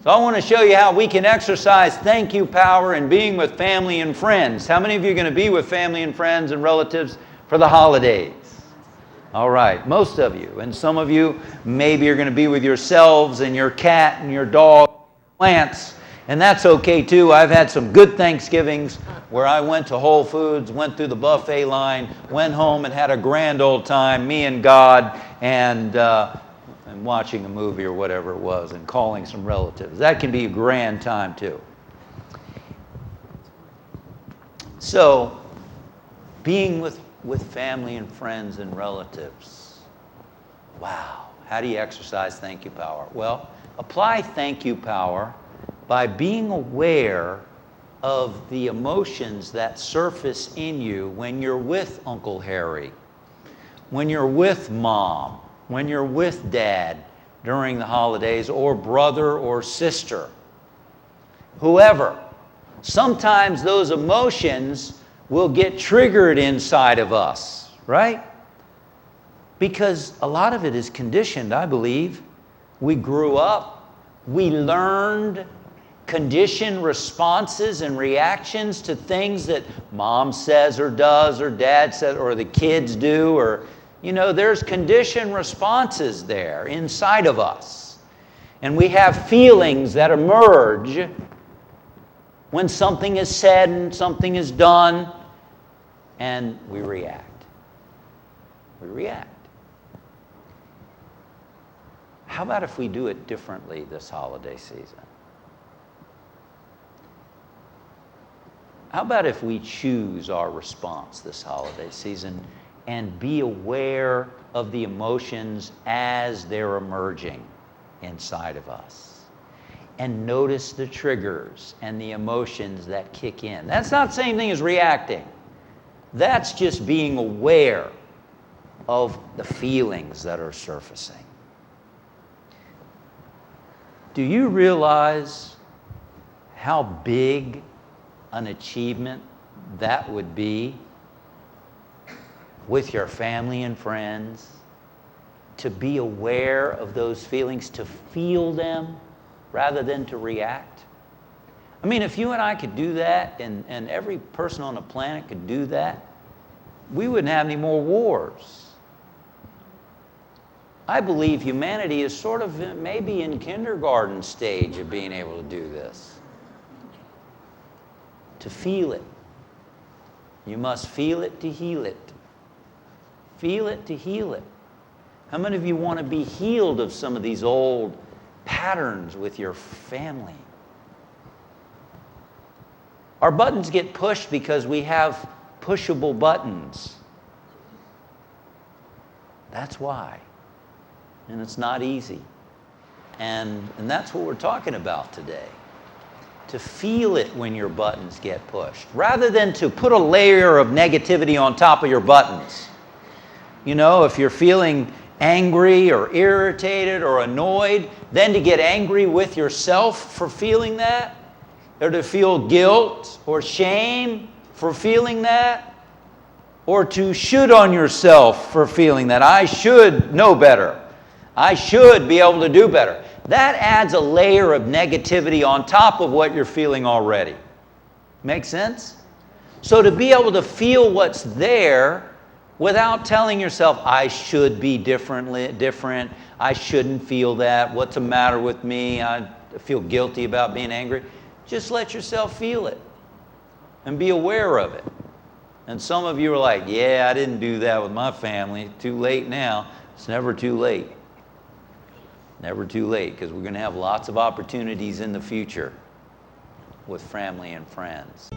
So I want to show you how we can exercise thank you power in being with family and friends. How many of you are going to be with family and friends and relatives for the holidays? All right, most of you. And some of you maybe are going to be with yourselves and your cat and your dog, plants. And that's okay too. I've had some good Thanksgivings where I went to Whole Foods, went through the buffet line, went home and had a grand old time, me and God, and watching a movie or whatever it was, and calling some relatives. That can be a grand time too. So, being with family and friends and relatives. Wow. How do you exercise thank you power? Well, apply thank you power by being aware of the emotions that surface in you when you're with Uncle Harry, when you're with Mom, when you're with Dad during the holidays, or brother or sister, whoever. Sometimes those emotions will get triggered inside of us, right? Because a lot of it is conditioned, I believe. We grew up, we learned conditioned responses and reactions to things that Mom says or does, or Dad says, or the kids do, or, you know, there's conditioned responses there inside of us. And we have feelings that emerge when something is said and something is done, and we react. We react. How about if we do it differently this holiday season? How about if we choose our response this holiday season and be aware of the emotions as they're emerging inside of us, and notice the triggers and the emotions that kick in? That's not the same thing as reacting. That's just being aware of the feelings that are surfacing. Do you realize how big an achievement that would be with your family and friends, to be aware of those feelings, to feel them rather than to react? I mean, if you and I could do that, and every person on the planet could do that, we wouldn't have any more wars. I believe humanity is sort of maybe in kindergarten stage of being able to do this. To feel it. You must feel it to heal it. Feel it to heal it. How many of you want to be healed of some of these old patterns with your family? Our buttons get pushed because we have pushable buttons. That's why. And it's not easy. And that's what we're talking about today. To feel it when your buttons get pushed, rather than to put a layer of negativity on top of your buttons. You know, if you're feeling angry or irritated or annoyed, then to get angry with yourself for feeling that, or to feel guilt or shame for feeling that, or to should on yourself for feeling that. I should know better. I should be able to do better. That adds a layer of negativity on top of what you're feeling already. Make sense? So to be able to feel what's there without telling yourself, I should be different, I shouldn't feel that, what's the matter with me, I feel guilty about being angry. Just let yourself feel it and be aware of it. And some of you are like, yeah, I didn't do that with my family. Too late now. It's never too late. Never too late, because we're going to have lots of opportunities in the future with family and friends.